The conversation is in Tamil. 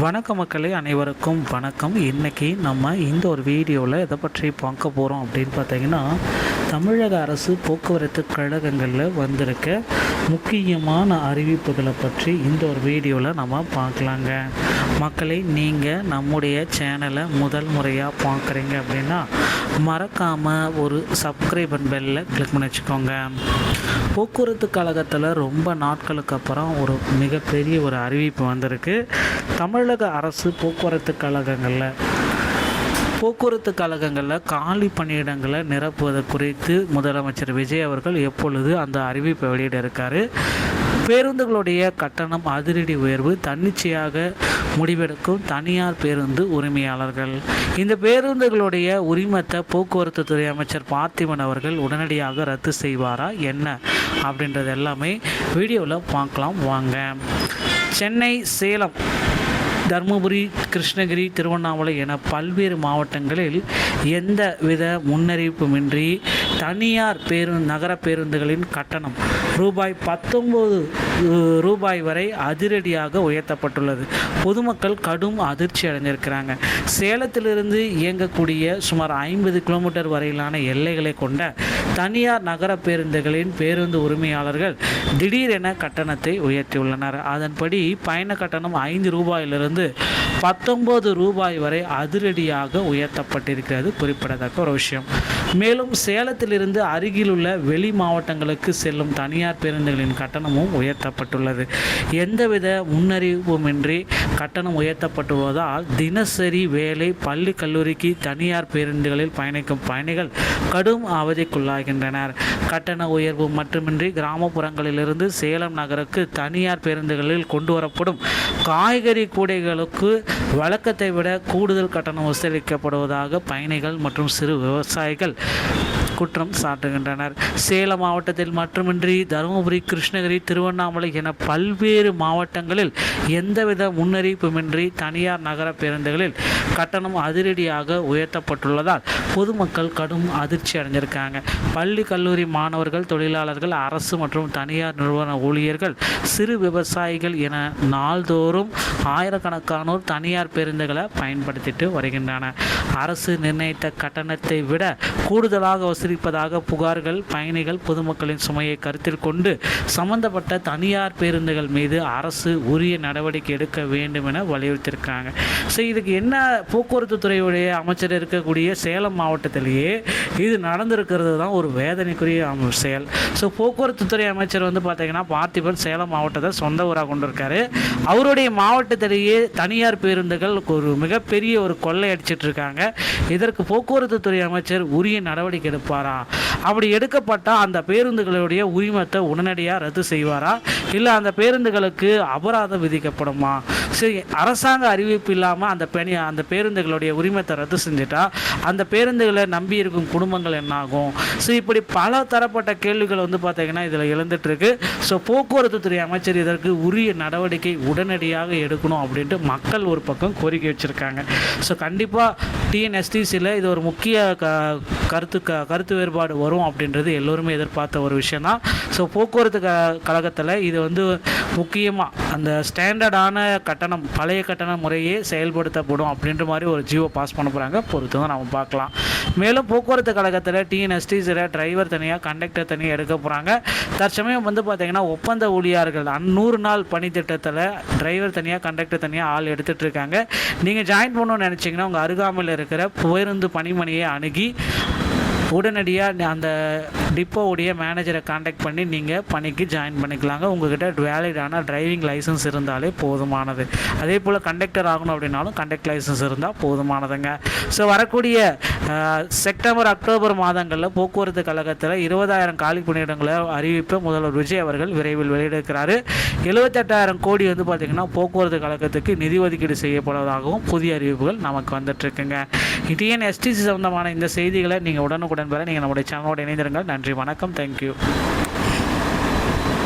வணக்க மக்களே, அனைவருக்கும் வணக்கம். இன்றைக்கி நம்ம இந்த ஒரு வீடியோவில் எதை பற்றி பார்க்க போகிறோம் அப்படின்னு பார்த்தீங்கன்னா, தமிழக அரசு போக்குவரத்து கழகங்களில் வந்திருக்க முக்கியமான அறிவிப்புகளை பற்றி இந்த ஒரு வீடியோவில் நம்ம பார்க்கலாங்க. மக்களை, நீங்கள் நம்முடைய சேனலை முதல் முறையாக பார்க்குறீங்க அப்படின்னா மறக்காமல் ஒரு சப்ஸ்கிரைப் பெல்லில் கிளிக் பண்ணி வச்சுக்கோங்க. போக்குவரத்து கழகத்தில் ரொம்ப நாட்களுக்கு அப்புறம் ஒரு மிகப்பெரிய ஒரு அறிவிப்பு வந்திருக்கு. தமிழக அரசு போக்குவரத்து கழகங்களில் காலி பணியிடங்களை நிரப்புவது குறித்து முதலமைச்சர் விஜய் அவர்கள் எப்பொழுது அந்த அறிவிப்பை வெளியிட இருக்காரு. பேருந்துகளுடைய கட்டணம் அதிரடி உயர்வு தன்னிச்சையாக முடிவெடுக்கும் தனியார் பேருந்து உரிமையாளர்கள். இந்த பேருந்துகளுடைய உரிமத்தை போக்குவரத்து துறை அமைச்சர் பார்த்திபன் அவர்கள் உடனடியாக ரத்து செய்வாரா என்ன அப்படின்றது எல்லாமே வீடியோவில் பார்க்கலாம் வாங்க. சென்னை, சேலம், தருமபுரி, கிருஷ்ணகிரி, திருவண்ணாமலை என பல்வேறு மாவட்டங்களில் எந்த வித முன்னறிவிப்புமின்றி தனியார் நகர பேருந்துகளின் கட்டணம் ரூபாய் 19 வரை அதிரடியாக உயர்த்தப்பட்டுள்ளது. பொதுமக்கள் கடும் அதிர்ச்சி அடைஞ்சிருக்கிறாங்க. சேலத்திலிருந்து இயங்கக்கூடிய சுமார் 50 கிலோமீட்டர் வரையிலான எல்லைகளை கொண்ட தனியார் நகர பேருந்துகளின் பேருந்து உரிமையாளர்கள் திடீரென கட்டணத்தை உயர்த்தியுள்ளனர். அதன்படி பயண கட்டணம் 5 ரூபாயிலிருந்து 19 ரூபாய் வரை அதிரடியாக உயர்த்தப்பட்டிருக்கிறது குறிப்பிடத்தக்க ஒரு விஷயம். மேலும் சேலத்திலிருந்து அருகிலுள்ள வெளி மாவட்டங்களுக்கு செல்லும் தனியார் பேருந்துகளின் கட்டணமும் உயர்த்தப்பட்டுள்ளது. எந்தவித முன்னறிவிப்புமின்றி கட்டணம் உயர்த்தப்பட்டுள்ளதால் தினசரி வேலை, பள்ளி, கல்லூரிக்கு தனியார் பேருந்துகளில் பயணிக்கும் பயணிகள் கடும் அவதிக்குள்ளாகின்றனர். கட்டண உயர்வு மட்டுமின்றி கிராமப்புறங்களிலிருந்து சேலம் நகருக்கு தனியார் பேருந்துகளில் கொண்டு வரப்படும் காய்கறி கூடைகளுக்கு வழக்கத்தை விட கூடுதல் கட்டணம் வசூலிக்கப்படுவதாக பயணிகள் மற்றும் சிறு விவசாயிகள் குற்றம் சாட்டுகின்றனர். சேலம் மாவட்டத்தில் மட்டுமின்றி தருமபுரி, கிருஷ்ணகிரி, திருவண்ணாமலை என பல்வேறு மாவட்டங்களில் எந்தவித முன்னறிவிப்புமின்றி தனியார் நகர பேருந்துகளில் கட்டணம் அதிரடியாக உயர்த்தப்பட்டுள்ளதால் பொதுமக்கள் கடும் அதிர்ச்சி அடைஞ்சிருக்காங்க. பள்ளி, கல்லூரி மாணவர்கள், தொழிலாளர்கள், அரசு மற்றும் தனியார் நிறுவன ஊழியர்கள், சிறு விவசாயிகள் என நாள்தோறும் ஆயிரக்கணக்கானோர் தனியார் பேருந்துகளை பயன்படுத்திட்டு வருகின்றனர். அரசு நிர்ணயித்த கட்டணத்தை விட கூடுதலாக வசூலிப்பதாக புகார்கள். பயணிகள், பொதுமக்களின் சுமையை கருத்தில் கொண்டு சம்பந்தப்பட்ட தனியார் பேருந்துகள் மீது அரசு உரிய நடவடிக்கை எடுக்க வேண்டும் என வலியுறுத்தியிருக்காங்க. ஸோ இதுக்கு என்ன, போக்குவரத்து துறையுடைய அமைச்சர் இருக்கக்கூடிய சேலம் மாவட்டத்திலேயே இது நடந்திருக்கிறது தான் ஒரு வேதனைக்குரிய செயல். ஸோ போக்குவரத்து துறை அமைச்சர் பார்த்தீங்கன்னா பார்த்திபன் சேலம் மாவட்டத்தை சொந்த ஊராக கொண்டிருக்காரு. அவருடைய மாவட்டத்திலேயே தனியார் பேருந்துகள் ஒரு மிகப்பெரிய ஒரு கொள்ளை அடிச்சிட்டு இருக்காங்க. இதற்கு போக்குவரத்து துறை அமைச்சர் உரிய நடவடிக்கை எடுப்பாரா? அப்படி எடுக்கப்பட்டால் அந்த பேருந்துகளுடைய உரிமத்தை உடனடியாக ரத்து செய்வாரா, இல்லை அந்த பேருந்துகளுக்கு அபராதம் விதிக்கப்படுமா? சரி, அரசாங்க அறிவிப்பு இல்லாமல் அந்த பேருந்துகளுடைய உரிமத்தை ரத்து செஞ்சுட்டா அந்த பேருந்துகளை நம்பி இருக்கும் குடும்பங்கள் என்னாகும்? ஸோ இப்படி பல தரப்பட்ட கேள்விகள் பார்த்தீங்கன்னா இதில் எழுந்துட்டுருக்கு. ஸோ போக்குவரத்து துறை அமைச்சர் இதற்கு உரிய நடவடிக்கை உடனடியாக எடுக்கணும் அப்படின்ட்டு மக்கள் ஒரு பக்கம் கோரிக்கை வச்சுருக்காங்க. ஸோ கண்டிப்பாக டிஎன்எஸ்டிசியில் இது ஒரு முக்கிய கருத்து வேறுபாடு வரும் அப்படின்றது எல்லோருமே எதிர்பார்த்த ஒரு விஷயம் தான். ஸோ போக்குவரத்து கழகத்தில் இது முக்கியமாக அந்த ஸ்டாண்டர்டான கட்டணம், பழைய கட்டண முறையே செயல்படுத்தப்படும் அப்படின்ற மாதிரி ஒரு ஜியோ பாஸ் பண்ண போகிறாங்க. பொறுத்து தான் நம்ம பார்க்கலாம். மேலும் போக்குவரத்து கழகத்தில் டிஎன்எஸ்டிசியில் டிரைவர் தனியாக, கண்டக்டர் தனியாக எடுக்க போகிறாங்க. தற்சமயம் பார்த்திங்கன்னா ஒப்பந்த ஊழியர்கள் 100 நாள் பணி திட்டத்தில் டிரைவர் தனியாக, கண்டக்டர் தனியாக ஆள் எடுத்துகிட்டு இருக்காங்க. நீங்கள் ஜாயின் பண்ணணும்னு நினச்சிங்கன்னா உங்கள் அருகாமையில் இருக்கிற பேருந்து பணிமனையை அணுகி உடனடியாக அந்த டிப்போவுடைய மேனேஜரை காண்டாக்ட் பண்ணி நீங்கள் பணிக்கு ஜாயின் பண்ணிக்கலாங்க. உங்கள்கிட்ட வேலிடான டிரைவிங் லைசன்ஸ் இருந்தாலே போதுமானது. அதே போல் கண்டக்டர் ஆகணும் அப்படின்னாலும் கண்டக்ட் லைசன்ஸ் இருந்தால் போதுமானதுங்க. ஸோ வரக்கூடிய செப்டம்பர், அக்டோபர் மாதங்களில் போக்குவரத்து கழகத்தில் 20,000 காலி பணியிடங்களை அறிவிப்பை முதல்வர் விஜய் அவர்கள் விரைவில் வெளியிட்டிருக்கிறாரு. 78,000 கோடி பார்த்திங்கன்னா போக்குவரத்து கழகத்துக்கு நிதி ஒதுக்கீடு செய்யப்படுவதாகவும் புதிய அறிவிப்புகள் நமக்கு வந்துட்டுருக்குங்க. டிஎன்எஸ்டிசி சம்பந்தமான இந்த செய்திகளை நீங்கள் உடனுக்குடன் பெற நீங்கள் நம்முடைய சேனலோடு இணைந்திருங்கள். நன்றி, வணக்கம், தேங்க்யூ.